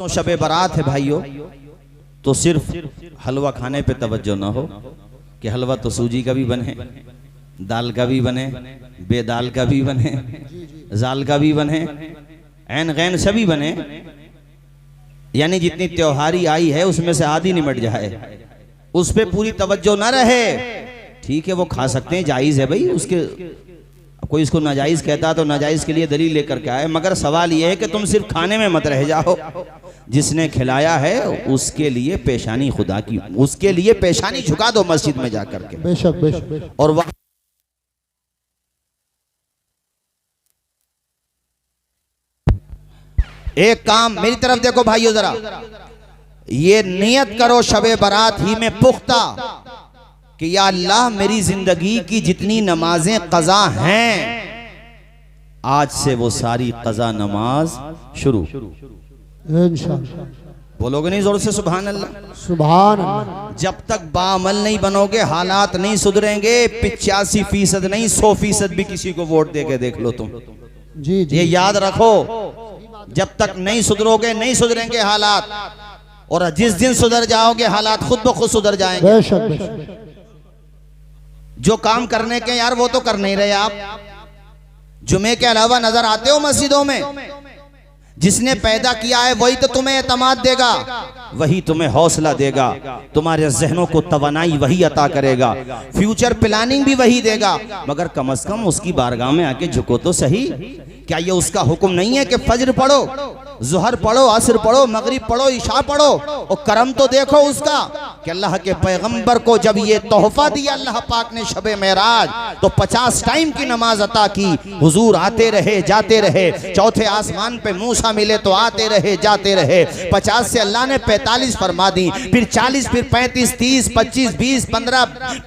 तो शबे बारात है भाइयों, तो सिर्फ हलवा खाने पे तवज्जो ना हो कि हलवा तो सूजी का भी बने, दाल का भी बने, बेदाल का भी बने, जाल का भी बने, ऐन गैन सभी बने, यानी जितनी त्योहारी आई है उसमें से आधी निमट जाए, उस पे पूरी तवज्जो ना रहे। ठीक है वो खा सकते हैं, जायज़ है भाई, उसके कोई इसको नाजायज़ कहता तो नाजायज़ के लिए दलील लेकर के आए, मगर सवाल यह है कि तुम सिर्फ खाने में मत रह जाओ। जिसने खिलाया है उसके लिए पेशानी खुदा की, उसके लिए पेशानी झुका दो मस्जिद में जाकर के। बेशक बेशक। और वह एक काम मेरी तरफ देखो भाइयों, जरा ये नियत करो शबे बारात ही में पुख्ता कि या अल्लाह मेरी जिंदगी की जितनी नमाजें कज़ा हैं आज से वो सारी कज़ा नमाज शुरू। इंशाअल्लाह बोलोगे नहीं जोर से सुभान अल्लाह? सुभान अल्लाह। जब तक बामल नहीं बनोगे हालात नहीं सुधरेंगे। 85% नहीं 100% भी किसी को वोट दे के देख लो तुम, जी जी, ये याद रखो। जब तक नहीं सुधरोगे नहीं सुधरेंगे हालात, और जिस दिन सुधर जाओगे हालात खुद ब खुद सुधर जाएंगे। बेशक बेशक। जो काम करने के यार वो तो कर नहीं रहे आप। जुमे के अलावा नजर आते हो मस्जिदों में? जिसने पैदा किया है वही तो तुम्हें एतमाद देगा, वही तुम्हें हौसला देगा, तुम्हारे जहनों को तवानाई वही अता करेगा, फ्यूचर प्लानिंग भी वही देगा। मगर कम से कम उसकी बारगाह में आके झुको तो सही। क्या ये उसका हुक्म नहीं है कि फज्र पढ़ो, जुहर पढ़ो, असर पढ़ो, मगरिब पढ़ो, इशा पढ़ो? और करम तो देखो उसका कि अल्लाह के पैगंबर को जब ये तोहफा दिया अल्लाह पाक ने शबे मेराज, तो 50 टाइम की नमाज अता की। हुजूर आते रहे जाते रहे, चौथे आसमान पे मूसा मिले तो आते रहे जाते रहे। 50 से अल्लाह ने 45 फरमा दी, फिर 40, फिर 35, 30, 25, 20,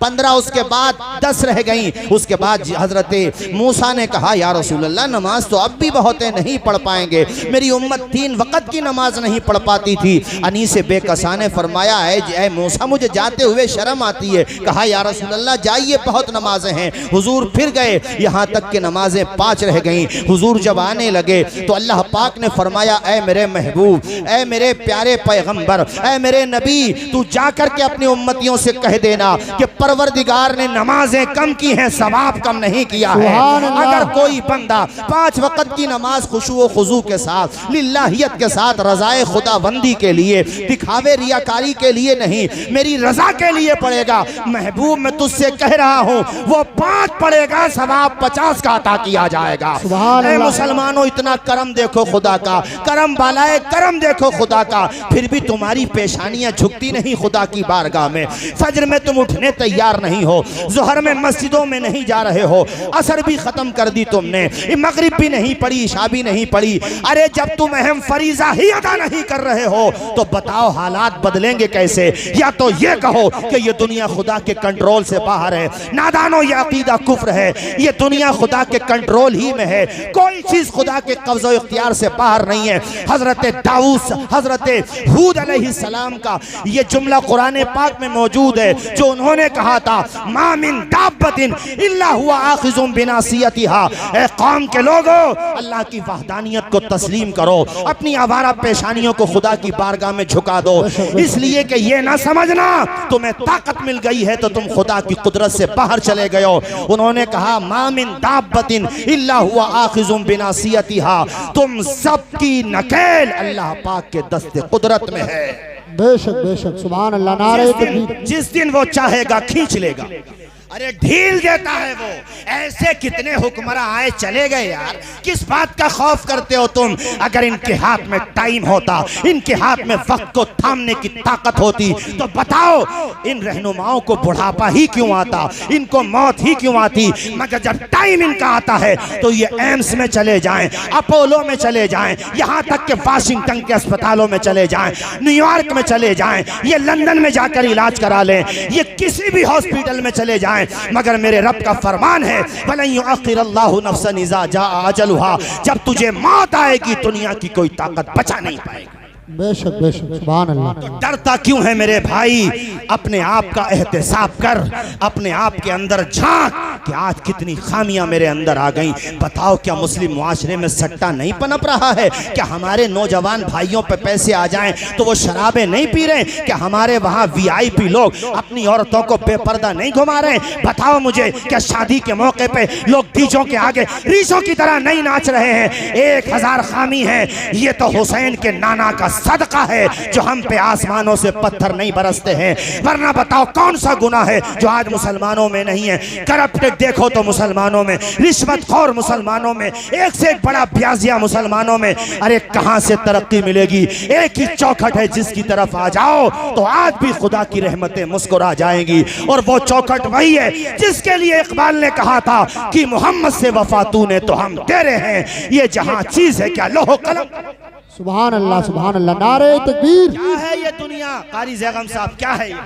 15, उसके बाद 10 रह गई। उसके बाद हजरत मूसा ने कहा या रसूल अल्लाह नमाज तो अब भी बहुत है, नहीं पढ़ पाएंगे। मेरी उम्मत 3 वक्त की नमाज नहीं पढ़ पाती थी। अनीस बेकसा ने फरमाया है मूसा मुझे जाते हुए शर्म आती है। कहा या रसूल अल्लाह जाइए बहुत नमाजें हैं। हुजूर फिर गए, यहाँ तक कि नमाजें 5 रह गईं। हुजूर जब आने लगे तो अल्लाह पाक ने फरमाया ऐ मेरे महबूब, ऐ मेरे प्यारे पैगंबर, ऐ मेरे नबी, तू जाकर के अपनी उम्मतियों से कह देना कि परवरदिगार ने नमाजें कम की हैं, सवाब कम नहीं किया है। अगर कोई बंदा 5 वक्त की नमाज खुशू खुजू के साथ, लिल्लाहियत के साथ, रज़ाए खुदाबंदी के लिए, दिखावे रियाकारी के लिए नहीं, मेरी रजा के लिए पढ़ेगा, महबूब मैं तुझसे कह रहा हूं वो 5 पढ़ेगा, सवाब 50 का अता किया जाएगा। ऐ मुसलमानों इतना करम देखो खुदा का, करम बालाए करम देखो खुदा का, फिर भी तुम्हारी पेशानियां झुकती नहीं खुदा की बारगाह में। फजर में तुम उठने तैयार नहीं हो, जोहर में मस्जिदों में नहीं जा रहे हो, असर भी खत्म कर दी तुमने, मगरिब भी नहीं पढ़ी, इशा भी नहीं पढ़ी। अरे जब तुम अहम फरीजा ही अदा नहीं कर रहे हो तो बताओ हालात बदलेंगे कैसे? या तो ये कहो कि ये दुनिया खुदा के कंट्रोल से बाहर है, नादानो ये अकीदा कुफ्र है, ये दुनिया खुदा के कंट्रोल ही में है, कोई चीज खुदा के कब्ज़ो इख्तियार से बाहर नहीं है। हजरत दाऊद, हजरत हूद अलैहिस्सलाम का ये जुमला कुरान पाक में मौजूद है, जो उन्होंने कहा था मा मिन दाब्बतिन इल्ला हुवा आखिज़ुम बिनासियतिहा। ए कौम के लोगों, अल्लाह की वहदानियत को तस्लीम करो, अपनी आवारा पेशानियों को खुदा की बारगाह में झुका दो, इसलिए कि ये ना समझना तुम्हें ताकत मिल गई है तो तुम खुदा की कुदरत से बाहर चले गए हो। उन्होंने कहा मा मिन दाब्बतिन इल्ला हुवा आखिज़ुम बिनासियतिहा, तुम सबकी नकेल अल्लाह पाक के दस्ते कुदरत में है। बेशक बेशक। सुभान अल्लाह। नारे तकबीर। जिस दिन वो चाहेगा खींच लेगा। अरे ढील देता है वो। ऐसे कितने हुक्मरां आए चले गए यार, किस बात का खौफ करते हो तुम? अगर इनके हाथ में टाइम होता, इनके हाथ में वक्त को थामने की ताकत होती तो बताओ इन रहनुमाओं को बुढ़ापा ही क्यों आता, इनको मौत ही क्यों आती? मगर जब टाइम इनका आता है तो ये एम्स में चले जाएं, अपोलो में चले जाएं, यहाँ तक कि वाशिंगटन के अस्पतालों में चले जाएं, न्यूयॉर्क में चले जाएं, ये लंदन में जाकर इलाज करा लें, ये किसी भी हॉस्पिटल में चले जाएं, मगर मेरे रब का फरमान है वलन युअख्खिरल्लाहु नफ्सन इज़ा जाअ अजलुहा, जब तुझे मौत आएगी दुनिया की कोई ताकत बचा नहीं पाएगी। बेशक बेशक सुभान अल्लाह। तो डरता क्यों है मेरे भाई? अपने आप का एहतसाब कर, अपने आप के अंदर झांक कि आज कितनी खामियां मेरे अंदर आ गईं। बताओ क्या मुस्लिम मुआशरे में सट्टा नहीं पनप रहा है? क्या हमारे नौजवान भाइयों पे पैसे आ जाएं तो वो शराबें नहीं पी रहे? क्या हमारे वहाँ VIP लोग अपनी औरतों को बेपर्दा नहीं घुमा रहे? बताओ मुझे, क्या शादी के मौके पे लोग डीजों के आगे रीसों की तरह नहीं नाच रहे हैं? 1000 खामी है। ये तो हुसैन के नाना का सदका है जो हम पे आसमानों से पत्थर नहीं बरसते हैं। वरना बताओ कौन सा गुनाह है जो आज मुसलमानों में नहीं है? करप्टेड देखो तो मुसलमानों में, रिश्वतखोर मुसलमानों में, एक से एक बड़ा ब्याजिया मुसलमानों में। अरे कहां से तरक्की मिलेगी? एक ही चौखट है जिसकी तरफ आ जाओ तो आज भी खुदा की रहमतें मुस्कुरा जाएंगी। और वो चौखट वही है जिसके लिए इकबाल ने कहा था कि मोहम्मद से वफा तूने तो हम तेरे हैं। ये जहां चीज है क्या लोहो कलम। सुभान अल्लाह नारे तकबीर। क्या है ये दुनिया? कारी जैगम साहब क्या है ये?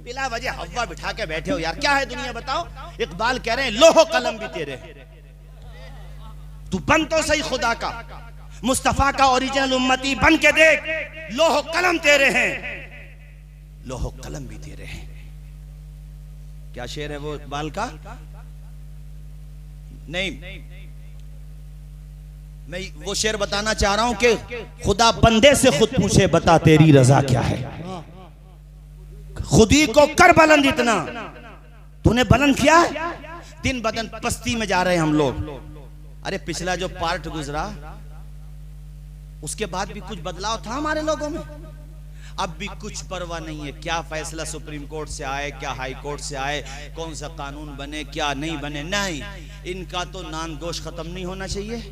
बिला वजह हवा बिठा के बैठे हो यार, क्या है दुनिया बताओ? इकबाल कह रहे हैं लोहो कलम भी तेरे हैं। तू बन तो सही खुदा का, मुस्तफा का ओरिजिनल उम्मती बन के देख। लोहो कलम तेरे हैं, लोहो कलम भी तेरे हैं। क्या शेर है वो इकबाल का? नहीं, मैं वो शेर बताना चाह रहा हूं कि खुदा बंदे से खुद पूछे बता तेरी रजा क्या है। खुदी को कर बुलंद इतना, तूने बुलंद किया है? दिन बदन पस्ती में जा रहे हैं हम लोग। अरे पिछला जो पार्ट गुजरा उसके बाद भी कुछ बदलाव था हमारे लोगों में? अब भी कुछ परवाह नहीं है। क्या फैसला सुप्रीम कोर्ट से आए, क्या हाई कोर्ट से आए, कौन सा कानून बने, क्या नहीं बने, नहीं। इनका तो नान गोश खत्म नहीं होना चाहिए,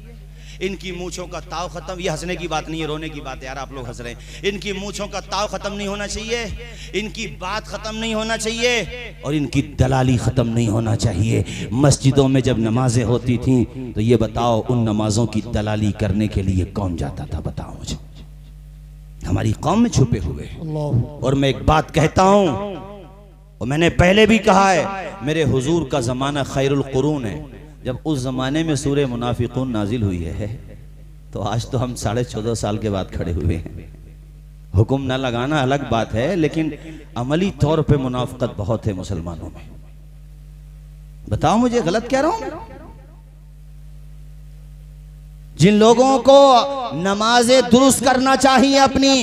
इनकी मूंछों का ताव खत्म। ये हंसने की बात नहीं है, रोने की बात है यार, आप लोग हंस रहे हैं। इनकी मूंछों का ताव खत्म नहीं होना चाहिए, इनकी बात खत्म नहीं होना चाहिए, और इनकी दलाली खत्म नहीं होना चाहिए। मस्जिदों में जब नमाजें होती थी तो ये बताओ उन नमाजों की दलाली करने के लिए कौन जाता था? बताओ मुझे। हमारी कौम में छुपे हुए। और मैं एक बात कहता हूं, और मैंने पहले भी कहा है, मेरे हुजूर का जमाना खैरुल कुरून है। जब उस जमाने में सूरह मुनाफिकून नाजिल हुई है तो आज तो हम 14.5 साल के बाद खड़े हुए हैं। हुक्म ना लगाना अलग बात है, लेकिन अमली तौर पे मुनाफिकत बहुत है मुसलमानों में। बताओ मुझे गलत कह रहा हूं? जिन लोगों को नमाजें दुरुस्त करना चाहिए अपनी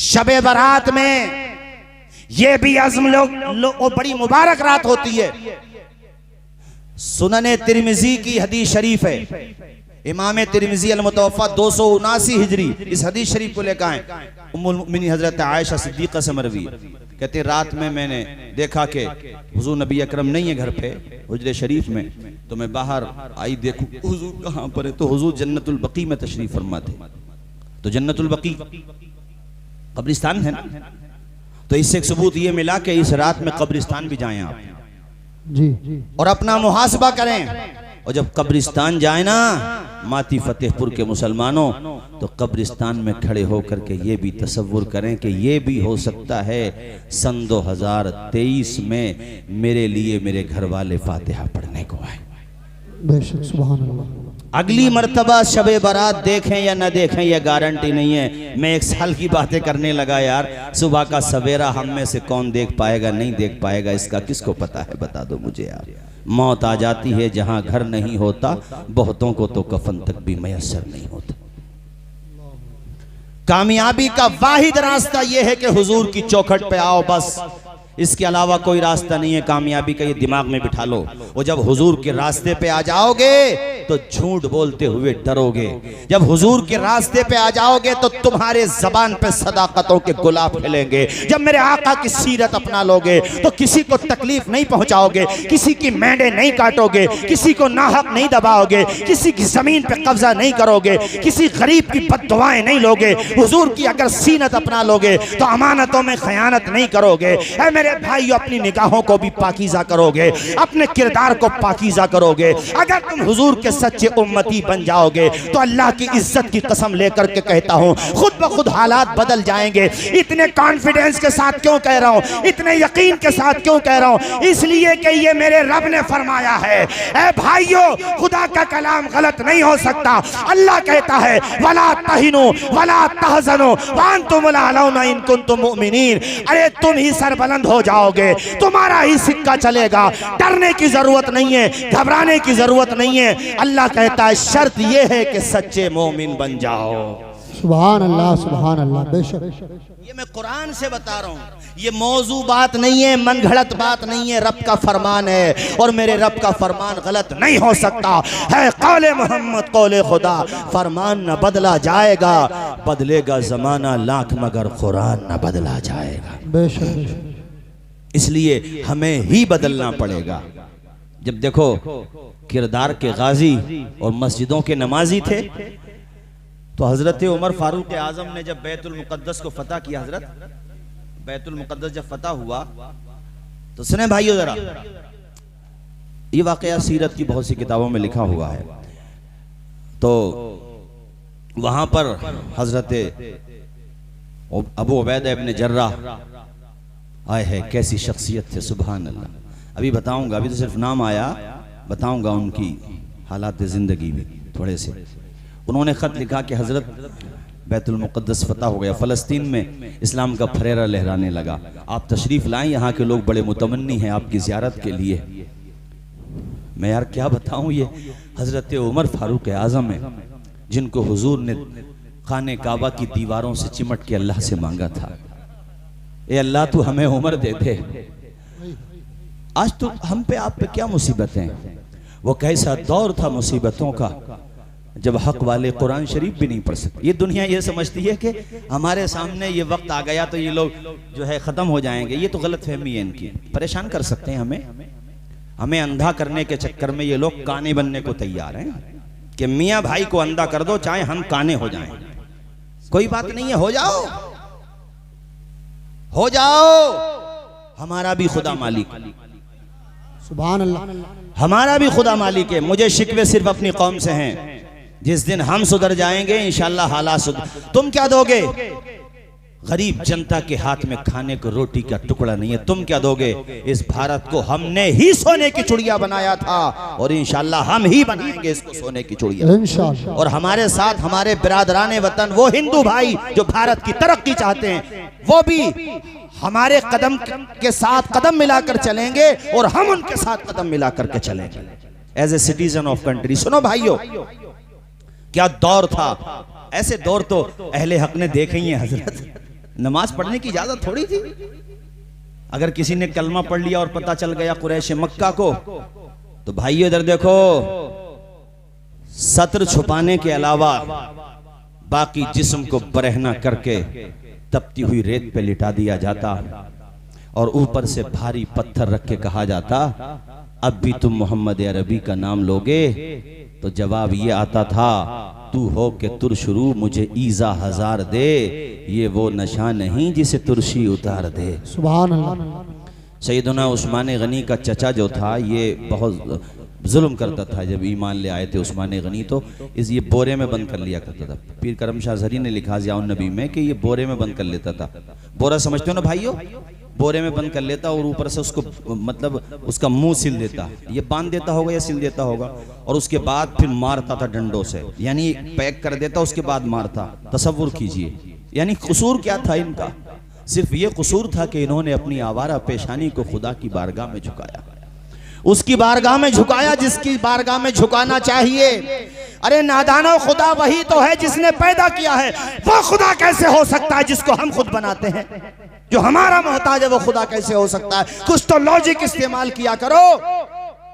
शबे बारात में, ये भी अज़्म लोग बड़ी मुबारक रात होती है। सुनने तिरमिजी की हदीस शरीफ है, इमाम तिरमिजी अल-मुतवफ़्फ़ा 279 हिजरी इस हदीस शरीफ को लेकर आए। उम्मुल मुमिनीन हजरत आयशा सिद्दीक़ा से मरवी, कहते रात में मैंने देखा कि हुजूर नबी अकरम नहीं है घर पे हुजरे शरीफ में, तो मैं बाहर आई, देखूं हुजूर कहाँ पर है, तो हुजूर जन्नतुल बकी में तशरीफ फरमा थे। तो जन्नतुल बकी कब्रिस्तान है ना, तो इससे एक सबूत ये मिला कि इस रात में कब्रिस्तान भी जाएं आप जी, और अपना मुहासबा करें। और जब कब्रिस्तान जाए ना माती फतेहपुर के मुसलमानों, तो कब्रिस्तान में खड़े होकर के ये भी तसव्वुर करें कि ये भी हो सकता है सन 2023 में मेरे लिए मेरे घर वाले फातिहा पढ़ने को आए। बेशक सुभान अल्लाह। अगली मर्तबा शबे बारात देखें या न देखें यह गारंटी नहीं है। मैं 1 साल की बातें करने लगा यार, सुबह का सवेरा हम में से कौन देख पाएगा नहीं देख पाएगा इसका किसको पता है? बता दो मुझे यार। मौत आ जाती है जहां घर नहीं होता, बहुतों को तो कफन तक भी मयसर नहीं होता। कामयाबी का वाहिद रास्ता यह है कि हुजूर की चौखट पे आओ, बस इसके अलावा कोई रास्ता नहीं है कामयाबी का, ये दिमाग में बिठा लो। और जब हुजूर के रास्ते पे आ जाओगे तो झूठ बोलते हुए डरोगे। जब हुजूर के रास्ते पे आ जाओगे तो तुम्हारे जबान पे सदाकतों के गुलाब खिलेंगे। जब मेरे आका की सीरत अपना लोगे तो किसी को तकलीफ नहीं पहुंचाओगे, किसी की मेंढे नहीं काटोगे, किसी को नाहक नहीं दबाओगे, किसी की जमीन पे कब्जा नहीं करोगे, किसी गरीब की बद्दुआएं नहीं लोगे। हुजूर की अगर सीनत अपना लोगे तो अमानतों में खयानत नहीं करोगे। मेरे भाइयों, अपनी निगाहों को भी पाकीज़ा करोगे, अपने किरदार को पाकीज़ा करोगे। अगर तुम हुजूर के के सच्चे उम्मती बन जाओगे तो अल्लाह की इज्जत की कसम लेकर के कहता हूँ खुद ब खुद हालात बदल जाएंगे। इतने कॉन्फिडेंस के साथ क्यों कह रहा हूँ, इतने यकीन के साथ क्यों कह रहा हूँ, इसलिए कि ये मेरे रब ने फरमाया है। ए भाइयों, खुदा का कलाम गलत नहीं हो सकता। अल्लाह कहता है वला तहिनु वला तहज़नु व अंतुम अलौना इन कुंतुम मुमिनीन। अरे तुम ही सरबलंद हो जाओगे, तुम्हारा ही सिक्का चलेगा, डरने की जरूरत नहीं है, घबराने की जरूरत नहीं है। अल्लाह कहता है शर्त यह है कि सच्चे मोमिन बन जाओ। सुभान अल्लाह बेशक। ये मैं कुरान से बता रहा हूँ, ये मौजू बात नहीं है, मन घड़त बात नहीं है, रब का फरमान है और मेरे रब का फरमान गलत नहीं हो सकता है। कौले मोहम्मद कौले खुदा, फरमान न बदला जाएगा, बदलेगा जमाना लाख मगर कुरान न बदला जाएगा। बेशक। इसलिए हमें ही बदलना पड़ेगा। जब देखो किरदार के गाजी और मस्जिदों के नमाजी थे तो हजरत उमर फारूक आजम ने जब बैतुल मुकद्दस को फतह किया, हजरत बैतुल मुकद्दस जब फतह हुआ तो सुने भाइयों जरा, ये वाकया सीरत की बहुत सी किताबों में लिखा हुआ है। तो वहां पर हजरत अबू उबैदा इब्न जर्राह आए हैं, कैसी शख्सियत थे, सुभान अल्लाह। अभी बताऊंगा, अभी तो सिर्फ नाम आया, बताऊंगा उनकी हालात ज़िंदगी भी थोड़े से। उन्होंने ख़त लिखा कि हज़रत बैतुल मुक़द्दस फतह हो गया, फ़लस्तीन में इस्लाम का फरेरा लहराने लगा, आप तशरीफ़ लाएं, यहाँ के लोग बड़े मुतमन्नी हैं आपकी ज़ियारत के लिए। मैं यार क्या बताऊँ, ये हज़रत उमर फ़ारूक आज़म है जिनको हुजूर ने खाने काबा की दीवारों से चिमट के अल्लाह से मांगा था, ए अल्लाह तू हमें उम्र दे दे। आज तो हम पे आप पे क्या मुसीबतें, वो कैसा दौर था मुसीबतों का जब हक वाले कुरान शरीफ भी नहीं पढ़ सकते। ये दुनिया ये समझती है कि हमारे सामने ये वक्त आ गया तो ये लोग जो है ख़त्म हो जाएंगे। ये तो गलत फहमी है इनकी, परेशान कर सकते हैं हमें अंधा करने के चक्कर में ये लोग काने बनने को तैयार हैं कि मियाँ भाई को अंधा कर दो चाहे हम काने हो जाएं, कोई बात नहीं है, हो जाओ, हमारा भी खुदा मालिक, सुभान अल्लाह, हमारा भी खुदा मालिक है। मुझे शिकवे सिर्फ अपनी कौम से हैं, जिस दिन हम सुधर जाएंगे इंशाल्लाह हालात सुधर। तुम क्या दोगे, गरीब जनता के हाथ में खाने को रोटी का टुकड़ा नहीं है, तुम क्या दोगे। इस भारत को हमने ही सोने की चिड़िया बनाया था और इंशाल्लाह हम ही बनाएंगे इसको सोने की चिड़िया इंशाल्लाह। और हमारे साथ हमारे बिरादराने वतन, वो हिंदू भाई जो भारत की तरक्की चाहते हैं, वो भी हमारे कदम के साथ कदम मिलाकर चलेंगे और हम उनके साथ कदम मिलाकर के चलेंगे as a citizen of country. सुनो भाइयों, क्या दौर था, ऐसे दौर तो अहले हक ने देखे ही हैं हजरत। नमाज पढ़ने की इजाजत थोड़ी थी, अगर किसी ने कलमा पढ़ लिया और पता चल गया कुरैश मक्का को, तो भाइयों इधर देखो, सत्र छुपाने के अलावा बाकी जिस्म को बरहना करके तपती हुई रेत पे लिटा दिया जाता और ऊपर से भारी पत्थर रख के कहा जाता अब भी तुम मोहम्मद अरबी का नाम लोगे, तो जवाब ये आता था तू हो के तुर शुरू मुझे ईजा हजार दे, ये वो नशा नहीं जिसे तुरशी उतार दे। सुभान अल्लाह। सैयदना उस्मान गनी का चचा जो था ये बहुत जुल्म करता था। जब ईमान ले आए थे उस्मान गनी तो ये बोरे में बंद कर लिया करता था। पीर करम शाह ज़हरी ने लिखा ज़ियाउन नबी में कि ये बोरे में बंद कर लेता था। बोरा समझते हो ना भाइयों, बोरे में बंद कर लेता और ऊपर से उसको मतलब उसका मुंह सिल देता, ये बांध देता होगा या सिल देता होगा, और उसके बाद फिर मारता था डंडों से, यानी पैक कर देता उसके बाद मारता। तसव्वुर कीजिए, यानी कसूर क्या था इनका, सिर्फ ये कसूर था कि इन्होंने अपनी आवारा पेशानी को खुदा की बारगाह में झुकाया, उसकी बारगाह में झुकाया जिसकी बारगाह में झुकाना चाहिए। अरे नादानो, खुदा वही तो है जिसने पैदा किया है, वो खुदा कैसे हो सकता है जिसको हम खुद बनाते हैं। जो हमारा मोहताज है वो खुदा कैसे हो सकता है। कुछ तो लॉजिक इस्तेमाल किया करो।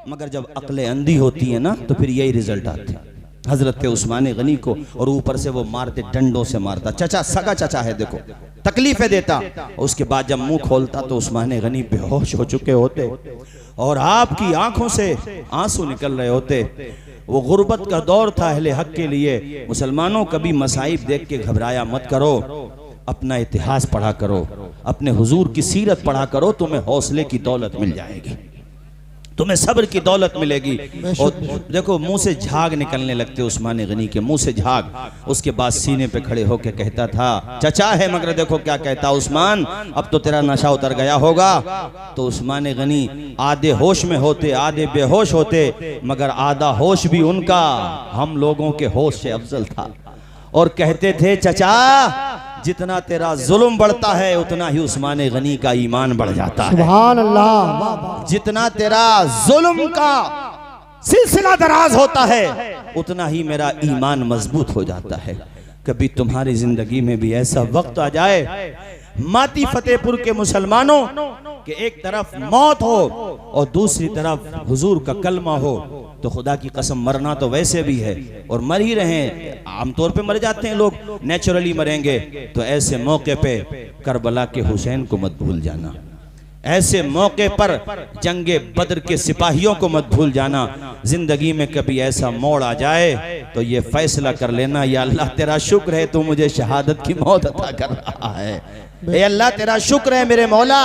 मगर जब अक्लें अंधी होती है ना तो फिर यही रिजल्ट आते हैं। हजरत उस्मान गनी को और ऊपर से वो मारते, डंडों से मारता। चचा, सगा चचा है, देखो तकलीफें देता। उसके बाद जब मुंह खोलता तो उस्मान गनी बेहोश हो चुके होते और आपकी आंखों से आंसू निकल रहे होते। वो गुर्बत का दौर था अहले हक के लिए। मुसलमानों कभी मसाइब देख के घबराया मत करो, अपना इतिहास पढ़ा करो, अपने हुजूर की सीरत पढ़ा करो, तुम्हें हौसले की दौलत मिल जाएगी। तुम्हें सब्र की दौलत मिलेगी। और देखो मुंह से झाग निकलने लगते उस्मान गनी के, मुंह से झाग। उसके बाद सीने पे खड़े होकर कहता था, चचा है मगर देखो क्या कहता, उस्मान अब तो तेरा नशा उतर गया होगा। तो उस्मान गनी आधे होश में होते, आधे बेहोश होते, मगर आधा होश भी उनका हम लोगों के होश से अफजल था। और कहते थे, चचा जितना तेरा जुल्म बढ़ता है उतना ही उस्मान गनी का ईमान बढ़ जाता है। सुभान अल्लाह। जितना तेरा जुल्म का सिलसिला दराज होता है उतना ही मेरा ईमान मजबूत हो जाता है। कभी तुम्हारी जिंदगी में भी ऐसा वक्त आ जाए, माती फतेहपुर के मुसलमानों कि एक तरफ मौत हो और दूसरी तरफ हुजूर का कलमा हो, तो खुदा की कसम मरना तो वैसे भी है और मर ही रहे हैं, आमतौर पे मर जाते हैं लोग, नेचुरली मरेंगे। तो ऐसे मौके पे करबला के हुसैन को मत भूल जाना, ऐसे मौके पर जंगे बद्र के सिपाहियों को मत भूल जाना। जिंदगी में कभी ऐसा मोड़ आ जाए तो ये फैसला कर लेना, या अल्लाह तेरा शुक्र है तू मुझे शहादत की मौत अता कर रहा है। ए अल्लाह तेरा शुक्र है मेरे मौला,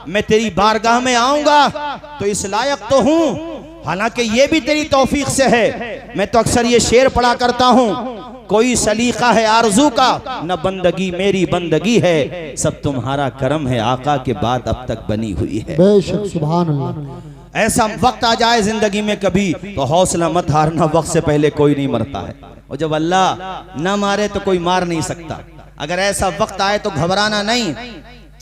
मैं तेरी बारगाह में आऊंगा तो इस लायक तो हूँ, हालांकि ये भी तेरी तौफीक से है। मैं तो अक्सर ये शेर पढ़ा करता हूँ, कोई सलीका है आरजू का, न बंदगी मेरी बंदगी है, सब तुम्हारा करम है आका के बाद अब तक बनी हुई है। बेशक सुभान अल्लाह। ऐसा वक्त आ जाए जिंदगी में कभी तो हौसला मत हारना, वक्त से पहले कोई नहीं मरता है, और जब अल्लाह न मारे तो कोई मार नहीं सकता। अगर ऐसा वक्त आए तो घबराना नहीं।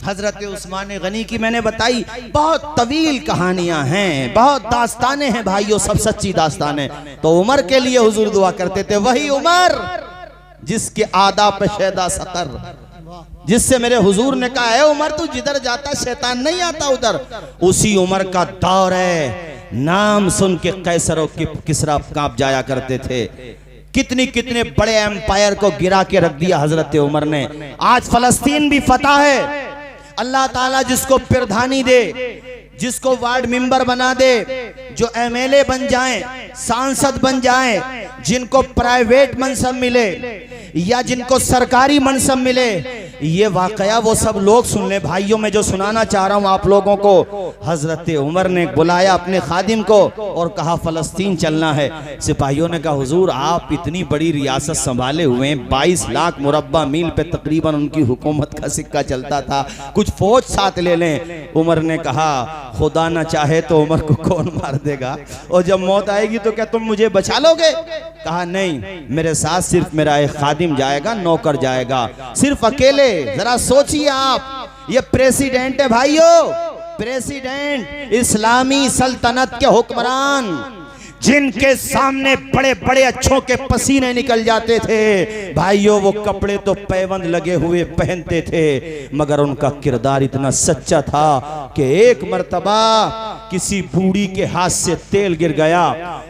हजरत उस्मान गनी की मैंने बताई, बहुत तवील कहानियां हैं, बहुत दास्तानें हैं भाइयों, सब सच्ची दास्तानें। तो उमर के लिए हुजूर दुआ करते थे, वही उमर जिसके आदा पे शैदा सतर, जिससे मेरे हुजूर ने कहा है उमर तू जिधर जाता शैतान नहीं आता उधर, उसी उमर का दौर है। नाम सुन के कैसर और किसरा कांप जाया करते थे। कितनी कितने बड़े एम्पायर को गिरा के रख दिया हजरत उमर ने। आज फलस्तीन भी फतह है। अल्लाह ताला जिसको प्रधानी दे, जिसको वार्ड मेंबर बना दे, जो एमएलए बन जाएं, सांसद बन जाएं, जिनको प्राइवेट मनसब मिले या जिनको सरकारी मनसब मिले, ये वाकया वो सब लोग सुन ले। भाइयों मैं जो सुनाना चाह रहा हूं आप लोगों को, हजरत उमर ने बुलाया अपने खादिम को और कहा फलस्तीन चलना है। सिपाहियों ने कहा हुजूर आप इतनी बड़ी रियासत संभाले हुए हैं, 22 लाख मुरब्बा मील पे तकरीबन उनकी हुकूमत का सिक्का चलता था, कुछ फौज साथ ले लें। उमर ने कहा खुदा ना चाहे तो उमर को कौन मार देगा, और जब मौत आएगी तो क्या तुम मुझे बचा लोगे? कहा नहीं, मेरे साथ सिर्फ मेरा एक खादिम जाएगा, नौकर जाएगा, सिर्फ अकेले। जरा सोचिए आप, ये प्रेसिडेंट है भाइयों, प्रेसिडेंट, इस्लामी सल्तनत के हुक्मरान, जिनके सामने बड़े बड़े अच्छों के पसीने निकल जाते थे भाइयों। वो कपड़े तो पैबंद लगे हुए पहनते थे, मगर उनका किरदार इतना सच्चा था कि एक मर्तबा किसी बूढ़ी के हाथ से तेल गिर गया,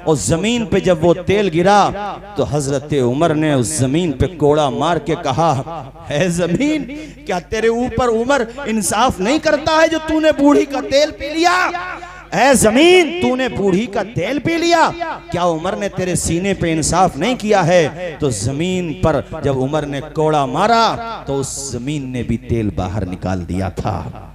और जमीन पे जब वो तेल गिरा तो हजरत उमर ने उस जमीन पे कोड़ा मार के कहा, है जमीन क्या तेरे ऊपर उमर इंसाफ नहीं करता है जो तूने बूढ़ी का तेल पी लिया? ऐ जमीन तूने बूढ़ी का तेल पी लिया, क्या उमर ने तेरे सीने पे इंसाफ नहीं किया है? तो जमीन पर जब उमर ने कोड़ा मारा तो उस जमीन ने भी तेल बाहर निकाल दिया था।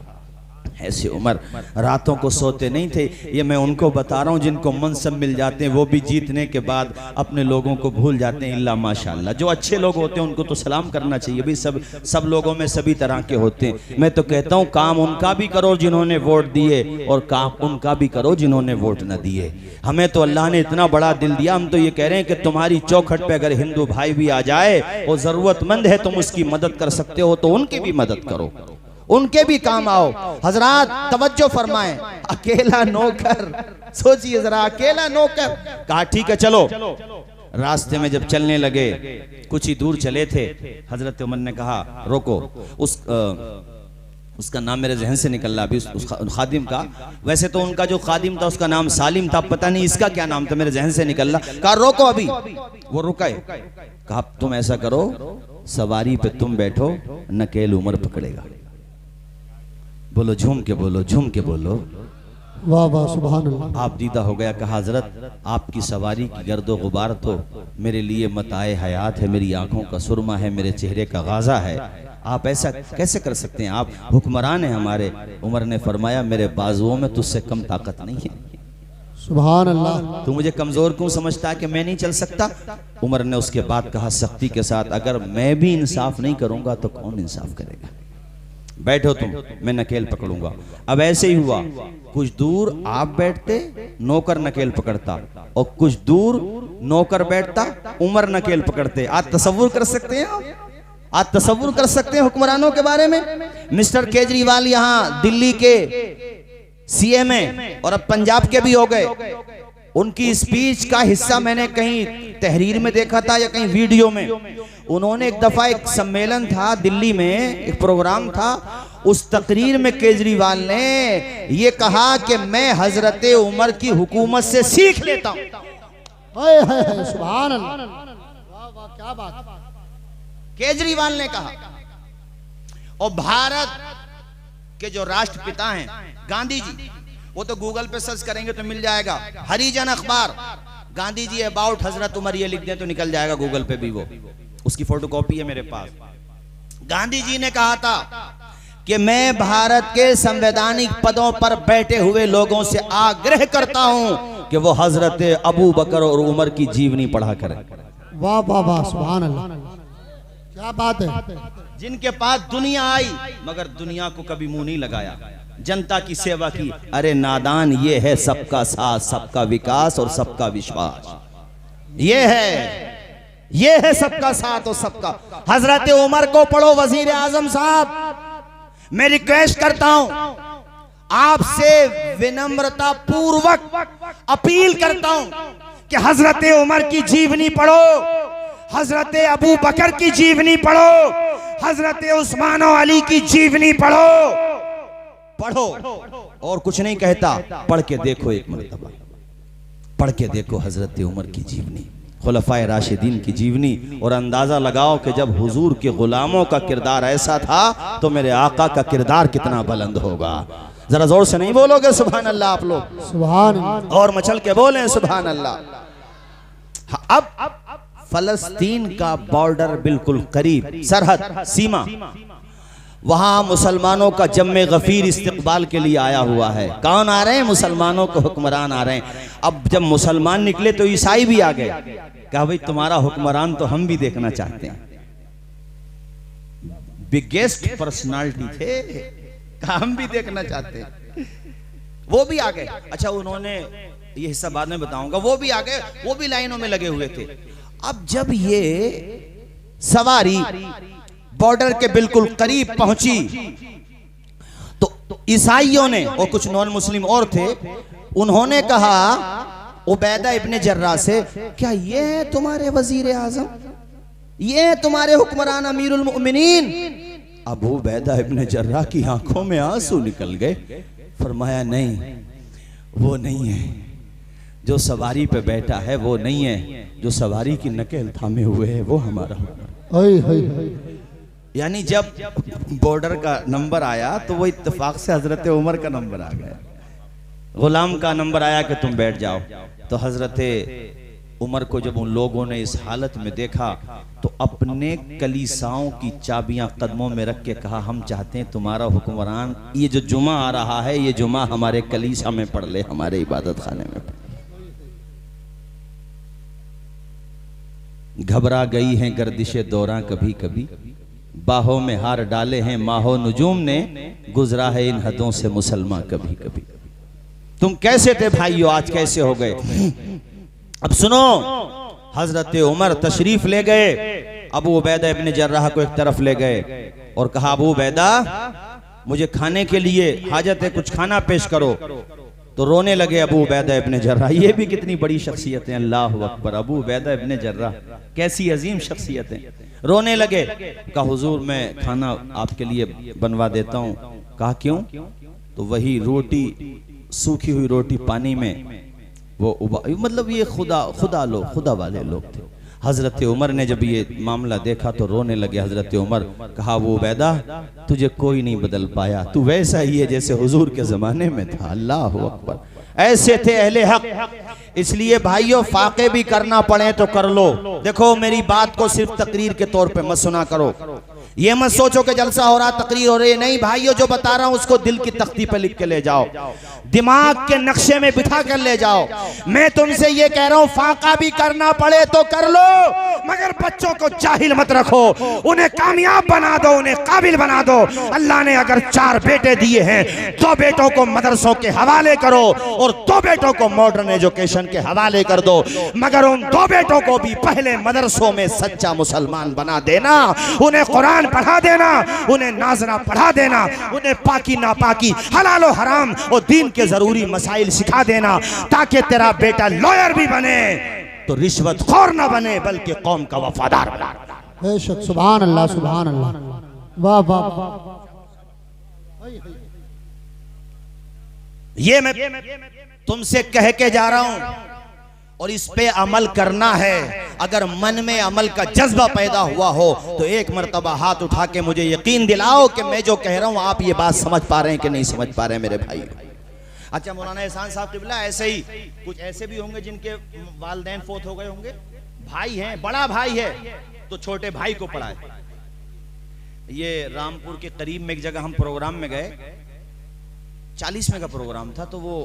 ऐसे उमर रातों को सोते नहीं थे। ये मैं उनको बता रहा हूँ जिनको मनसब मिल जाते हैं वो भी जीतने के बाद अपने लोगों को भूल जाते हैं। इल्ला माशाल्लाह, जो अच्छे लोग होते हैं उनको तो सलाम करना चाहिए भी। सब लोगों में सभी तरह के होते हैं। मैं तो कहता हूँ काम उनका भी करो जिन्होंने वोट दिए, और काम उनका भी करो जिन्होंने वोट न दिए। हमें तो अल्लाह ने इतना बड़ा दिल दिया, हम तो ये कह रहे हैं कि तुम्हारी चौखट पे अगर हिंदू भाई भी आ जाए और जरूरतमंद है तुम उसकी मदद कर सकते हो तो उनकी भी मदद करो, उनके भी काम आओ। हजरात तवज्जो फरमाएं, अकेला नौकर, सोचिए जरा, अकेला नौकर। कहा ठीक है चलो। रास्ते में जब चलने लगे, कुछ ही दूर चले थे, हजरत उमर ने कहा रोको। उसका नाम मेरे जहन से निकल रहा अभी, उस खादिम का। वैसे तो उनका जो खादिम था उसका नाम सालिम था, पता नहीं इसका क्या नाम था, मेरे जहन से निकल रहा। कहा रोको अभी। वो रुकाए। कहा तुम ऐसा करो, सवारी पे तुम बैठो, नकेल उमर पकड़ेगा। बोलो झूम के बोलो, झूम के बोलो। वाह वाह सुभान अल्लाह। आप दीदा हो गया। कहा हजरत आपकी सवारी की गर्दो गुबार तो मेरे लिए मताए हयात है, मेरी आंखों का सुरमा है, मेरे चेहरे का गाजा है, आप ऐसा कैसे कर सकते हैं? आप हुक्मरान हैं हमारे। उमर ने फरमाया मेरे बाजुओं में तुझसे कम ताकत नहीं है। सुभान अल्लाह। तू मुझे कमजोर क्यों समझता है कि मैं नहीं चल सकता? उमर ने उसके बाद कहा सख्ती के साथ, अगर मैं भी इंसाफ नहीं करूंगा तो कौन इंसाफ करेगा? बैठो तुम, मैं नकेल पकड़ूंगा। अब ऐसे ही हुआ, कुछ दूर आप बैठते, नौकर नकेल पकड़ता, और कुछ दूर नौकर बैठता, उमर नकेल पकड़ते। आज तसव्वुर कर सकते हैं आप? आज तसव्वुर कर सकते हैं हुक्मरानों के बारे में? मिस्टर केजरीवाल यहाँ दिल्ली के सीएम हैं और अब पंजाब के भी हो गए। उनकी स्पीच का हिस्सा मैंने कहीं तहरीर में देखा था या कहीं वीडियो में। उन्होंने एक दफा एक सम्मेलन था दिल्ली में, एक प्रोग्राम था, उस तकरीर में केजरीवाल ने ये कहा कि मैं हजरत उमर की हुकूमत से सीख लेता हूं। सुभान अल्लाह, वाह वाह, क्या बात। केजरीवाल ने कहा। और भारत के जो राष्ट्रपिता हैं गांधी जी, वो तो गूगल पे सर्च करेंगे तो मिल जाएगा, हरिजन अखबार, गांधी जी अबाउट हजरत उमर ये लिख दें तो निकल जाएगा गूगल पे भी, वो उसकी फोटोकॉपी है मेरे पास। गांधी जी ने कहा था कि मैं भारत के संवैधानिक पदों पर बैठे हुए लोगों से आग्रह करता हूं कि वो हजरत अबू बकर और उमर की जीवनी पढ़ा करें। वाह वाह वाह, सुभान अल्लाह, क्या बात है। जिनके पास दुनिया आई मगर दुनिया को कभी मुंह नहीं लगाया, जनता की सेवा की। अरे नादान, ये है सबका साथ, सबका विकास और सबका विश्वास। ये है सबका साथ और सबका। हजरत उमर को पढ़ो वजीर आजम साहब। मैं रिक्वेस्ट करता हूं, आपसे विनम्रता पूर्वक अपील करता हूं कि हजरत उमर की जीवनी पढ़ो, हजरत अबू बकर की जीवनी पढ़ो, हजरत उस्मान और अली की जीवनी पढ़ो। और कुछ नहीं कहता, पढ़ के देखो, एक मर्तबा पढ़ के देखो हजरत उमर की जीवनी, खुलफाए राशिदीन की जीवनी, और अंदाजा लगाओ कि जब हुजूर के गुलामों का किरदार ऐसा था तो मेरे आका का किरदार कितना बुलंद होगा। जरा जोर से नहीं बोलोगे सुभान अल्लाह आप लोग? सुभान। और मचल के बोलें सुभान अल्लाह। अब फलस्तीन का बॉर्डर बिल्कुल करीब, सरहद, सीमा, वहां मुसलमानों का जम्मे गफीर इस्तकबाल के लिए आया हुआ है। कौन आ रहे हैं? मुसलमानों के हुक्मरान आ रहे हैं। अब जब मुसलमान निकले तो ईसाई भी आ गए। कहा भाई तुम्हारा हुक्मरान तो हम भी देखना चाहते हैं। बिगेस्ट पर्सनालिटी थे, कहा हम भी देखना चाहते हैं। वो भी आ गए। अच्छा, उन्होंने ये हिस्सा बाद में बताऊंगा। वो भी आ गए, वो भी लाइनों में लगे हुए थे। अब जब ये सवारी बॉर्डर के बिल्कुल करीब पहुंची तो ईसाइयों ने और कुछ नॉन मुस्लिम और थे, उन्होंने कहा उबैदा इब्ने जर्राह से, क्या ये है तुम्हारे वजीर आजम? ये है तुम्हारे हुक्मरान अमीरुल मोमिनीन? अबू उबैदा इब्ने जर्राह की आंखों में आंसू निकल गए। फरमाया नहीं, वो नहीं है। जो सवारी पे बैठा है वो नहीं है, जो सवारी की नकेल थामे हुए है वो हमारा हुक्मरान। यानी जब बॉर्डर का नंबर आया तो वो इत्तेफाक से हजरत उमर का नंबर आ गया। गुलाम का नंबर आया कि तुम बैठ जाओ। तो हजरत उमर को जब उन लोगों ने इस हालत में देखा तो अपने कलीसाओं की चाबियां कदमों में रख के कहा, हम चाहते हैं तुम्हारा हुक्मरान ये जो जुमा आ रहा है ये जुमा हमारे कलीसा में पढ़ ले, हमारे इबादत खाने में पढ़। घबरा गई हैं गर्दिशे दौरां कभी कभी, बाहों में हार डाले हैं माहो नुजूम ने, गुजरा है इन हदों से मुसलमान कभी कभी। तुम कैसे थे भाइयों, आज कैसे हो गए? अब सुनो, हजरत उमर तशरीफ ले गए, अबू उबैदा इब्ने जर्राह को एक तरफ ले गए और कहा, अबू उबैदा मुझे खाने के लिए हाजत है, कुछ खाना पेश करो। तो रोने लगे अबू उबैदा इब्ने जर्राह। ये भी कितनी बड़ी शख्सियत है, अल्लाह अकबर। अबू उबैदा इब्ने जर्राह कैसी अजीम शख्सियत है। रोने लगे। कहा हुजूर मैं खाना आपके लिए बनवा देता हूँ। कहा क्यों? तो वही रोटी, सूखी हुई रोटी पानी में वो मतलब ये खुदा लोग, खुदा वाले लोग थे। हजरत उमर ने जब ये मामला देखा तो रोने लगे हजरत उमर। कहा वो उबैदा तुझे कोई नहीं बदल पाया, तू वैसा ही है जैसे हुजूर के जमाने में था। अल्लाह अकबर। ऐसे थे अहले हक। इसलिए भाइयों फाके भी करना पड़े तो कर लो। देखो मेरी बात को सिर्फ तकरीर के तौर पे मत सुना करो। ये मत सोचो कि जलसा हो रहा, तकरीर हो रही है, नहीं भाइयों, जो बता रहा हूं उसको दिल की तख्ती पे लिख के ले जाओ, दिमाग के नक्शे में बिठा कर ले जाओ। मैं तुमसे ये कह रहा हूं, फाका भी करना पड़े तो कर लो, मगर बच्चों को जाहिल मत रखो, उन्हें कामयाब बना दो, उन्हें काबिल बना दो। अल्लाह ने अगर 4 बेटे दिए हैं, 2 बेटों को मदरसों के हवाले करो और 2 बेटों को मॉडर्न एजुकेशन के हवाले कर दो, मगर उन 2 बेटों को भी पहले मदरसों में सच्चा मुसलमान बना देना, उन्हें कुरान पढ़ा देना, उन्हें नाज़रा पढ़ा देना, उन्हें पाकी नापाकी, हलाल और हराम और दीन के जरूरी मसाइल सिखा देना, ताकि तेरा बेटा लॉयर भी बने तो रिश्वतखोर ना बने, बल्कि कौम का वफादार बना। बेशक, सुभान अल्लाह, सुभान अल्लाह, वाह वाह वाह। ये मैं तुमसे कह के जा रहा हूं और इस पे अमल करना है। अगर मन में अमल का जज्बा पैदा हुआ हो तो एक मर्तबा हाथ उठा के मुझे यकीन दिलाओ कि मैं जो कह रहा हूं आप ये बात समझ पा रहे हैं कि नहीं समझ पा रहे हैं मेरे भाई। अच्छा, मौलाना एहसान साहब क़िबला, ऐसे ही कुछ ऐसे भी होंगे जिनके वालिदैन फोत हो गए होंगे, भाई हैं, बड़ा भाई है तो छोटे भाई को पढ़ाए। ये रामपुर के करीब में एक जगह हम प्रोग्राम में गए, 40वें का प्रोग्राम था, तो वो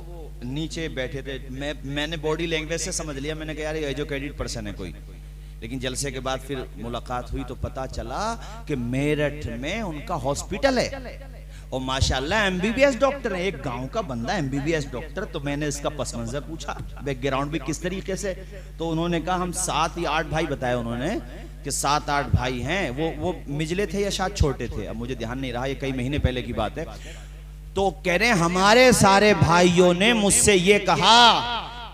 नीचे बैठे थे। मैंने बॉडी लैंग्वेज से समझ लिया, मैंने कहा यार ये एजुकेटेड पर्सन है कोई, लेकिन जलसे के बाद फिर मुलाकात हुई तो पता चला कि मेरठ में उनका हॉस्पिटल है और माशाल्लाह एमबीबीएस डॉक्टर है, एक गांव का बंदा एमबीबीएस डॉक्टर। तो मैंने इसका पस मंजर पूछा, बैकग्राउंड भी किस तरीके से, तो उन्होंने कहा हम 7 या 8 भाई बताया उन्होंने कि 7-8 भाई हैं। वो मिजले थे या शायद छोटे थे, अब मुझे ध्यान नहीं रहा, ये कई महीने पहले की बात है। तो कह रहे हमारे सारे भाइयों ने मुझसे ये कहा,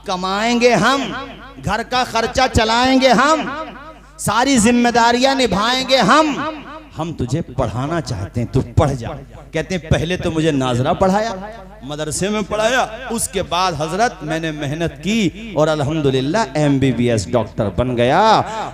कमाएंगे हम, घर का खर्चा चलाएंगे हम, सारी जिम्मेदारियां निभाएंगे हम तुझे पढ़ाना चाहते हैं, तू पढ़ जा। कहते हैं पहले तो मुझे नाजरा पढ़ाया, मदरसे में पढ़ाया, उसके बाद हजरत मैंने मेहनत की और अल्हम्दुलिल्लाह एमबीबीएस डॉक्टर बन गया।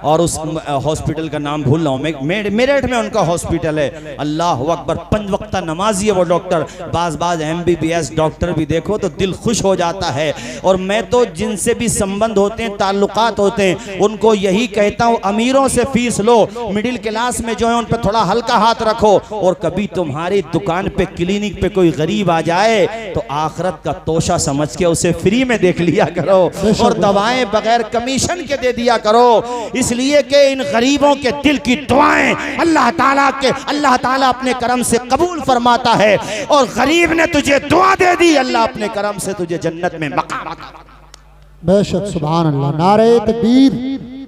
और उस हॉस्पिटल का नाम भूल रहा हूं मैं, मेरठ में उनका हॉस्पिटल है। अल्लाह अकबर, 5 वक्ता नमाजी है वो डॉक्टर। बाज एमबीबीएस डॉक्टर भी देखो तो दिल खुश हो जाता है। और मैं तो जिनसे भी संबंध होते हैं, ताल्लुकात होते हैं, उनको यही कहता हूं, अमीरों से फीस लो, मिडिल क्लास में जो है उन पर थोड़ा हल्का हाथ रखो। और कभी तुम्हारी दुकान पे, क्लिनिक पे कोई गरीब आ जाए तो आखिरत का तोशा समझ के उसे फ्री में देख लिया करो और दवाएं बगैर कमीशन के दे दिया करो, इसलिए कि इन गरीबों के दिल की दुआएं अल्लाह ताला अपने करम से कबूल फरमाता है। और गरीब ने तुझे दुआ दे दी, अल्लाह अपने करम से तुझे जन्नत में मकाम। बेशक, सुभान अल्लाह। नारे तकबीर,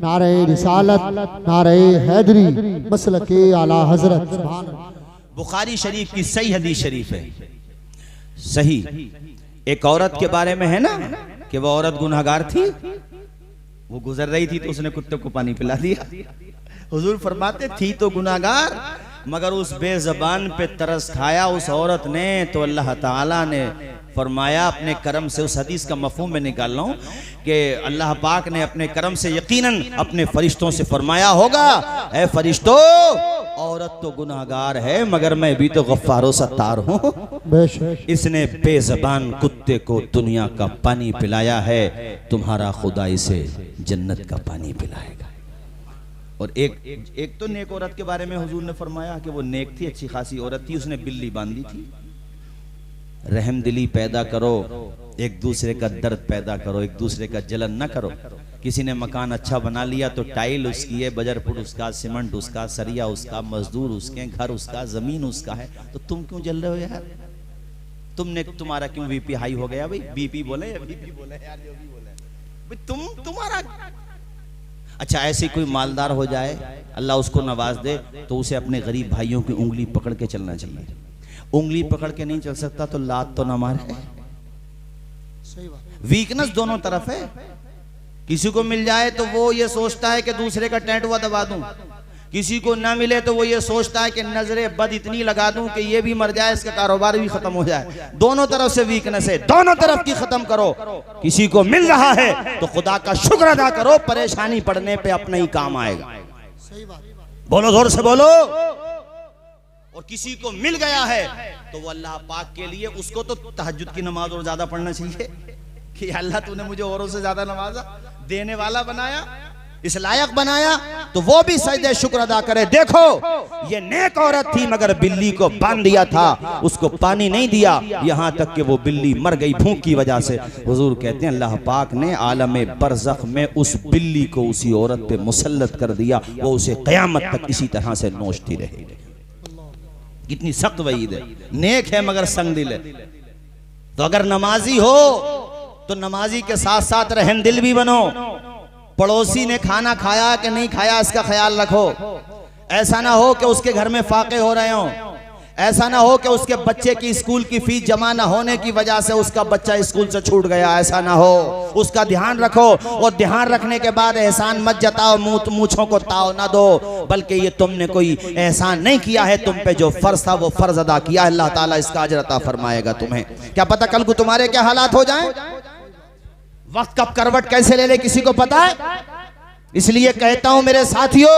नारे रिसालत, नारे हैदरी, मसलके आला हजरत। सुभान अल्लाह। बुखारी शरीफ की सही हदीस शरीफ है, सही। एक औरत के बारे में है ना कि वो औरत गुनहगार थी, वो गुजर रही थी तो उसने कुत्ते को पानी पिला दिया। हुजूर फरमाते थी तो गुनहगार, मगर उस बेज़बान पे तरस खाया उस औरत ने, तो अल्लाह ताला ने फरमाया अपने करम से, उस हदीस का मफहूम में निकाल रहा हूं कि अल्लाह पाक ने अपने करम से यकीनन अपने फरिश्तों से फरमाया होगा, ऐ फरिश्तों, औरत तो गुनाहगार है मगर मैं भी तो गफ्फारो सत्तार हूं। इसने बेज़बान कुत्ते को दुनिया का पानी पिलाया है, तुम्हारा खुदा इसे जन्नत का पानी पिलाएगा। और एक तो नेक औरत के बारे में हुजूर ने फरमाया कि वो नेक थी, अच्छी खासी औरत थी, उसने बिल्ली बांधी थी। रहमदिली पैदा करो, एक दूसरे का दर्द पैदा करो, एक दूसरे का जलन न करो। किसी ने मकान अच्छा बना लिया तो टाइल उसकी है, बजर फुट उसका, सीमेंट उसका, सरिया उसका, मजदूर उसके, घर उसका, जमीन उसका है, तो तुम क्यों जल रहे हो यार? तुम्हारा क्यों बीपी हाई हो गया भाई? बीपी बोले या बीपी बोले यार, जो भी बोले भाई, तुम्हारा अच्छा। ऐसे कोई मालदार हो जाए, अल्लाह उसको नवाज दे, तो उसे अपने गरीब भाइयों की उंगली पकड़ के चलना चाहिए। उंगली पकड़ के नहीं चल सकता तो लात तो ना मारे। वीकनेस दोनों तरफ है। किसी को मिल जाए तो वो ये सोचता है कि दूसरे का टैटुआ दबा दूं, किसी को ना मिले तो वो ये सोचता है कि नजरे बद इतनी लगा दूं कि ये भी मर जाए, इसका कारोबार भी खत्म हो जाए। दोनों तरफ से वीकनेस है, दोनों तरफ की खत्म करो। किसी को मिल रहा है तो खुदा का शुक्र अदा करो, परेशानी पड़ने पे अपना ही काम आएगा। बोलो, जोर से बोलो। और किसी को मिल गया है तो वो अल्लाह पाक के लिए, उसको तो तहज्जुद की नमाज और ज्यादा पढ़ना चाहिए कि अल्लाह तूने मुझे औरों से ज्यादा नवाजा, देने वाला बनाया, इस लायक बनाया तो वो भी सजदे शुक्र अदा करे। देखो ये नेक औरत थी मगर बिल्ली को बांध दिया था, उसको पानी नहीं दिया, यहाँ तक कि वो बिल्ली मर गई भूख की वजह से। हुजूर कहते हैं अल्लाह पाक ने आलम बरज़ख में उस बिल्ली को उसी औरत पे मुसल्लत कर दिया, वो उसे क़यामत तक इसी तरह से नोचती रहेगी। कितनी सख्त वईद है। नेक है मगर संगदिल है। तो अगर नमाजी हो तो नमाजी के साथ साथ रहमदिल भी बनो। पड़ोसी ने खाना खाया कि नहीं खाया इसका ख्याल रखो। ऐसा ना हो कि उसके घर में फाके हो रहे हो, ऐसा ना हो कि उसके बच्चे की स्कूल की फीस जमा ना होने की वजह से उसका बच्चा स्कूल से छूट गया, ऐसा ना हो। उसका ध्यान रखो और ध्यान रखने के बाद एहसान मत जताओ, मूंछों को ताव ना दो, बल्कि ये तुमने कोई एहसान नहीं किया है, तुम पे जो फर्ज था वो फर्ज अदा किया। अल्लाह ताला इसका अजर अता फरमाएगा तुम्हें। क्या पता कल को तुम्हारे क्या हालात हो जाएं, वक्त कब करवट कैसे ले ले किसी को पता है। इसलिए कहता हूं मेरे साथियों,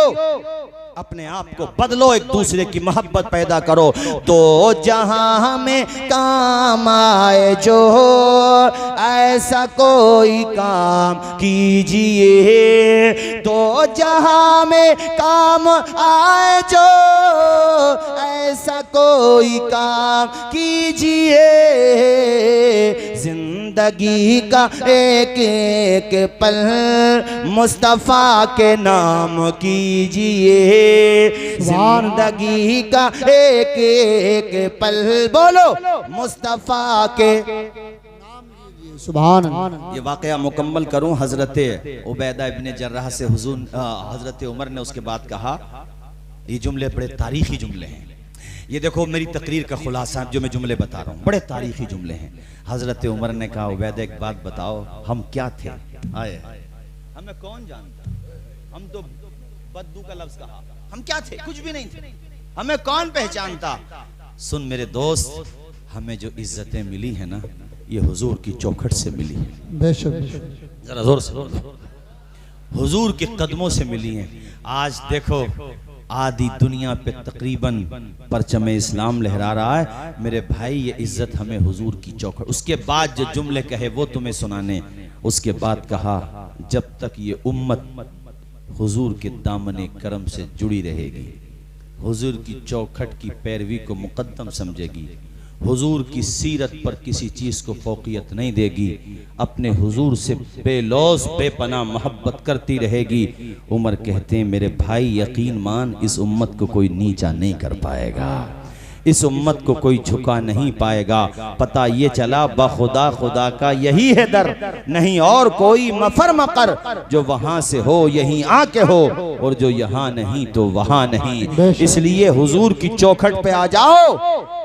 अपने आप को बदलो, एक दूसरे की मोहब्बत पैदा करो। तो जहां में काम आए जो ऐसा कोई काम कीजिए, तो जहां में काम आए जो ऐसा कोई काम कीजिए। जिंदगी का एक एक पल मुस्तफा के नाम कीजिए। जिंदगी का एक एक पल बोलो मुस्तफा के। सुभान अल्लाह। ये वाकया मुकम्मल करूं, हजरत उबैदा इब्ने जर्राह से हुजूर हजरत उमर ने उसके बाद कहा, ये जुमले बड़े तारीखी जुमले हैं। ये देखो मेरी तकरीर का खुलासा जो मैं जुमले बता रहा हूँ, बड़े तारीखी जुमले हैं। हजरत उमर ने कहा, उबैदा एक बात बताओ, हम क्या थे? आए हमें कौन जानता, हम तो बद्दू का लफ्ज कहा, हम क्या थे? कुछ भी नहीं थे, हमें कौन पहचानता। सुन मेरे दोस्त, हमें जो इज्जतें मिली है ना, ये हुजूर की चौखट से मिली है। बेशक जरा जोर से, हुजूर के कदमों से मिली हैं। आज देखो आधी दुनिया पे तकरीबन परचम इस्लाम लहरा रहा है। मेरे भाई ये इज्जत हमें हुजूर की चौखट। उसके बाद जो जुमले कहे वो तुम्हें सुनाने। उसके बाद कहा, जब तक ये उम्मत हुजूर के दामने करम से जुड़ी रहेगी, हुजूर की चौखट की पैरवी को मुकद्दम समझेगी, हुजूर की सीरत पर किसी चीज़ को फौकियत नहीं देगी, अपने हुजूर से बेलौस बेपनाह मोहब्बत करती रहेगी। उमर कहते हैं मेरे भाई यकीन मान, इस उम्मत को कोई नीचा नहीं कर पाएगा, इस उम्मत को कोई झुका नहीं पाएगा। पता ये चला बखुदा खुदा का यही है दर, नहीं और कोई मफर मकर, जो वहां से हो यहीं आके हो, और जो यहाँ नहीं तो वहां नहीं। इसलिए हुजूर की चौखट पे आ जाओ,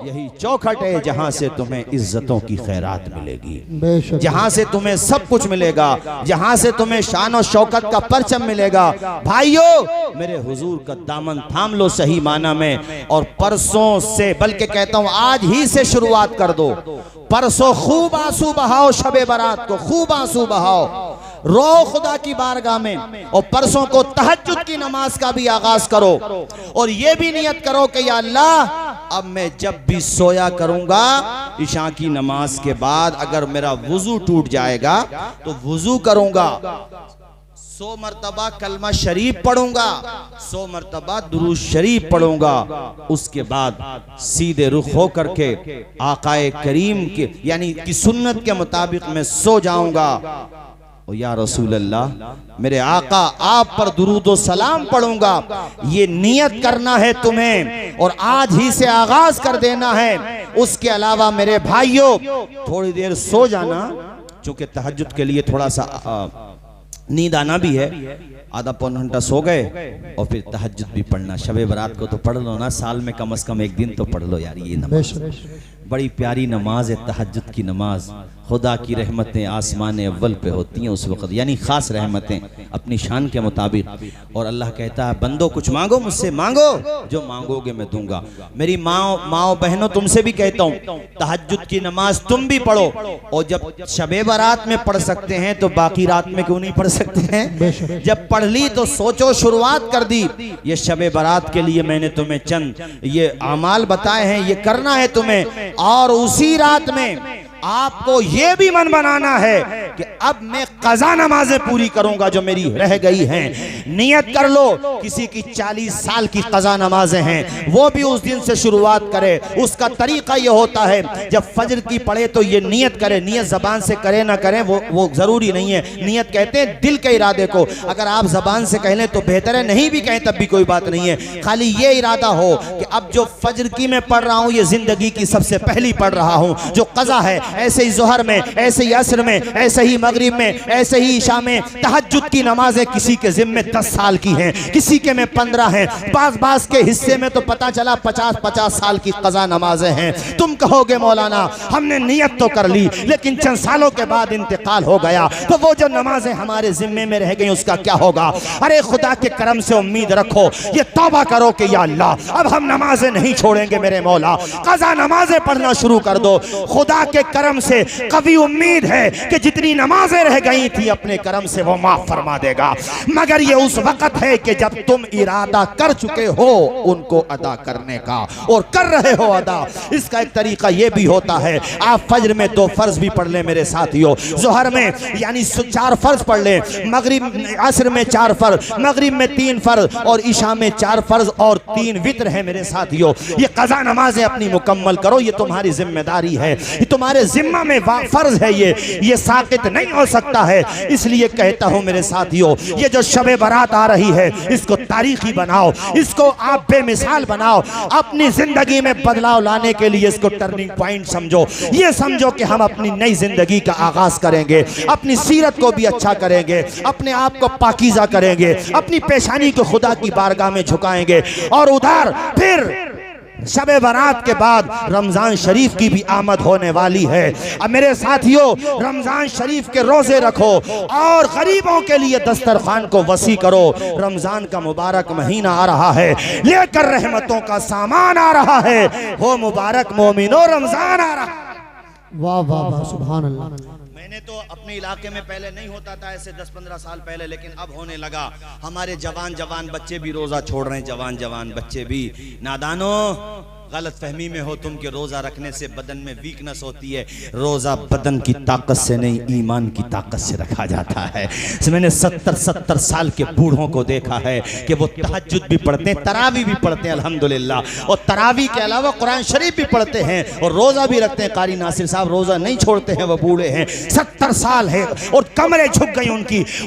यही चौखट है जहां से तुम्हें इज्जतों की खैरात मिलेगी, जहां से तुम्हें सब कुछ मिलेगा, जहां से तुम्हें शान और शौकत का परचम मिलेगा। भाइयों मेरे हुजूर का दामन थाम लो सही माना में, और परसों से, बल्कि कहता हूं आज ही से शुरुआत कर दो। परसों खूब आंसू बहाओ, शबे बारात को खूब आंसू बहाओ, रो खुदा की बारगाह में। और परसों को तहज्जुद की नमाज का भी आगाज करो, और ये भी नियत करो कि या अल्लाह अब मैं जब भी सोया करूंगा इशा की नमाज के बाद, अगर मेरा वुजू टूट जाएगा तो वुजू करूंगा, 100 मरतबा कलमा शरीफ पढ़ूंगा, 100 मरतबा दुरूद शरीफ पढ़ूंगा। उसके बाद सीधे रुख हो करके आकाए करीम के यानी कि सुन्नत के मुताबिक मैं सो जाऊंगा। और या रसूल अल्लाह मेरे आका आप पर दुरूद व सलाम पढ़ूंगा। ये नियत करना है तुम्हें, और आज ही से आगाज कर देना है। उसके अलावा मेरे भाइयों थोड़ी देर सो जाना, चूंकि तहज्जुद के लिए थोड़ा सा नींद आना भी है। आधा पौन घंटा सो गए और फिर तहज्जुद भी पढ़ना। शबे बारात को तो पढ़ लो ना, साल में कम से कम एक दिन तो पढ़ लो यार। ये नमाज बड़ी प्यारी नमाज है, तहज्जुद की नमाज। खुदा की रहमतें आसमान अव्वल पे होती हैं उस वक़्त, यानी ख़ास रहमतें अपनी शान के मुताबिक। और अल्लाह कहता है बंदो कुछ मांगो मुझसे, मांगो जो मांगोगे मैं दूंगा। मेरी माओ बहनों तुमसे भी कहता हूँ तहज्जुद की नमाज तुम भी पढ़ो, और जब शबे बारात में पढ़ सकते हैं तो बाकी रात में क्यों नहीं पढ़ सकते हैं। जब पढ़ ली तो सोचो शुरुआत कर दी। ये शबे बारात के लिए मैंने तुम्हें चंद ये अमाल बताए हैं, ये करना है तुम्हें। और उसी रात में आपको ये भी मन बनाना है कि अब मैं कज़ा नमाजें पूरी करूंगा जो मेरी रह गई हैं। नियत कर लो, किसी की 40 साल की कज़ा नमाजें हैं, वो भी उस दिन से शुरुआत करे। उसका तरीका ये होता है, जब फजर की पढ़े तो ये नियत करे। नियत जबान से करे ना करें वो जरूरी नहीं है। नियत कहते हैं दिल के इरादे को। अगर आप जबान से कह लें तो बेहतर है, नहीं भी कहें तब भी कोई बात नहीं है। खाली ये इरादा हो कि अब जो फजर की मैं पढ़ रहा हूँ ये जिंदगी की सबसे पहली पढ़ रहा हूँ, जो कज़ा है। ऐसे ही जोहर में, ऐसे ही असर में, ऐसे ही मगरिब में, ऐसे ही ईशा में। तहज्जुद की नमाजें किसी के जिम्मे 10 साल की हैं, किसी के में 15 हैं, बास के हिस्से में तो पता चला 50-50 साल की कज़ा नमाजें हैं। तुम कहोगे मौलाना हमने नियत तो कर ली लेकिन चंद सालों के बाद इंतकाल हो गया, तो वो जो नमाजें हमारे जिम्मे में रह गई उसका क्या होगा? अरे खुदा के करम से उम्मीद रखो, ये तौबा करो कि या अल्लाह अब हम नमाजें नहीं छोड़ेंगे मेरे मौला, कज़ा नमाजें पढ़ना शुरू कर दो। खुदा के करम से कभी उम्मीद है कि जितनी नमाजें रह गई थी अपने करम से वो माफ फरमा देगा, मगर ये उस वक्त है कि जब तुम इरादा कर चुके हो उनको अदा करने का और कर रहे हो अदा। इसका एक तरीका ये भी होता है, आप फजर में 2 फर्ज भी पढ़ लें मेरे साथियों, जोहर में यानी 4 फर्ज पढ़ लें, मगरिब असर में 4 फर्ज, मगरिब में 3 फर्ज और ईशा में 4 फर्ज और 3 वित्र है मेरे साथियों। ये कज़ा नमाजें अपनी मुकम्मल करो, ये तुम्हारी जिम्मेदारी है, ये तुम्हारे जिम्मा में फर्ज है, ये साकित नहीं हो सकता है। इसलिए कहता हूं मेरे साथियों, ये जो शबे बारात आ रही है इसको तारीखी बनाओ, इसको आप बेमिसाल बनाओ, अपनी जिंदगी में बदलाव लाने के लिए इसको टर्निंग पॉइंट समझो। ये समझो कि हम अपनी नई जिंदगी का आगाज करेंगे, अपनी सीरत को भी अच्छा करेंगे, अपने आप को पाकीज़ा करेंगे, अपनी पेशानी को खुदा की बारगाह में झुकाएंगे और उधर फिर शबे बारात के बाद रमजान शरीफ की भी आमद होने वाली है। अब मेरे साथियों, रमजान शरीफ के रोजे रखो और गरीबों के लिए दस्तरखान को वसी करो। रमजान का मुबारक महीना आ रहा है, लेकर रहमतों का सामान आ रहा है। हो मुबारक मोमिनो रमजान आ रहा। वाह वाह वाह, सुभान अल्लाह। मैंने तो अपने इलाके में पहले नहीं होता था ऐसे 10-15 साल पहले, लेकिन अब होने लगा। हमारे जवान बच्चे भी रोजा छोड़ रहे हैं, जवान बच्चे भी। नादानो, गलत फहमी में हो तुम कि रोजा रखने से बदन में वीकनेस होती है। रोजा बदन की ताकत से नहीं, ईमान की ताकत से रखा जाता है। मैंने 70 साल के बूढ़ों को देखा है कि वो तहज्जुद भी पढ़ते हैं, तरावी भी पढ़ते हैं अल्हम्दुलिल्लाह, और तरावी के अलावा कुरान शरीफ भी पढ़ते हैं और रोजा भी रखते हैं। कारी नासिर साहब रोजा नहीं छोड़ते हैं, वो बूढ़े हैं, 70 साल है और कमरे झुक गई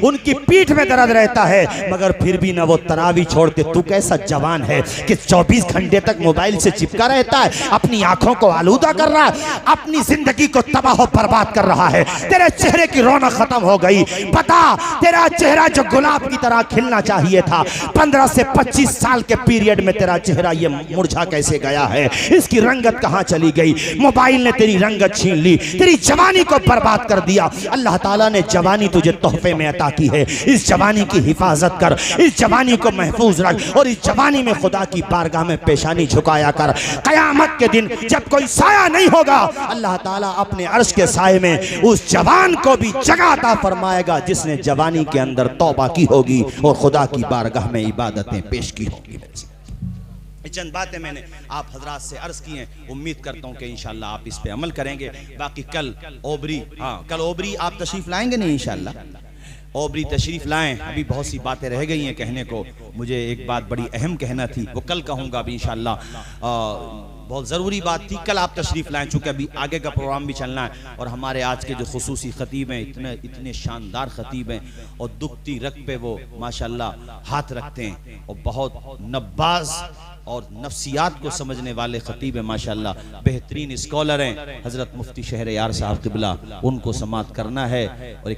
उनकी पीठ में दर्द रहता है, मगर फिर भी ना वो तरावी छोड़ते। तू कैसा जवान है कि 24 घंटे तक मोबाइल से चिपका रहता है, अपनी आंखों को आलूदा कर रहा है, अपनी जिंदगी को तबाह बर्बाद कर रहा है। तेरे चेहरे की रौनक खत्म हो गई। बता, तेरा चेहरा जो गुलाब की तरह खिलना चाहिए था, 15 से 25 साल के पीरियड में तेरा चेहरा ये मुरझा कैसे गया है? इसकी रंगत कहां चली गई? मोबाइल ने तेरी रंगत छीन ली, तेरी जवानी को बर्बाद कर दिया। अल्लाह ताला ने जवानी तुझे तोहफे में अता की है, इस जवानी की हिफाजत कर, इस जवानी को महफूज रख और इस जवानी में खुदा की बारगाह में पेशानी झुकाया कर। कयामत के दिन जब कोई साया नहीं होगा, अल्लाह ताला अपने अर्श के साए में उस जवान को भी जगह अता फरमाएगा जिसने जवानी के अंदर तौबा की होगी और खुदा की बारगाह में इबादतें पेश की होगी। चंद बातें मैंने आप हजरात से अर्ज की हैं, उम्मीद करता हूं कि इंशाल्लाह आप इस पे अमल करेंगे। बाकी कल ओबरी आप तशरीफ लाएंगे नहीं? इंशाल्लाह ओबरी तशरीफ लाएं। अभी बहुत सी बातें रह गई हैं कहने को, मुझे एक बात बड़ी अहम कहना थी, वो कल कहूँगा अभी इंशाल्लाह। बहुत ज़रूरी बात थी, कल आप तशरीफ़ लाएं, चूँकि अभी आगे का प्रोग्राम भी चलना है। और हमारे आज के जो खुसूसी ख़तीब हैं, इतने शानदार ख़तीब हैं और दुखती रग पे वो माशाल्लाह हाथ रखते हैं और बहुत नब्बाज और नफ्सियात को समझने वाले ख़तीब हैं माशाल्लाह, बेहतरीन स्कॉलर हैं। हज़रत मुफ्ती शहर यार साहब क़िबला, उनको समात करना है और एक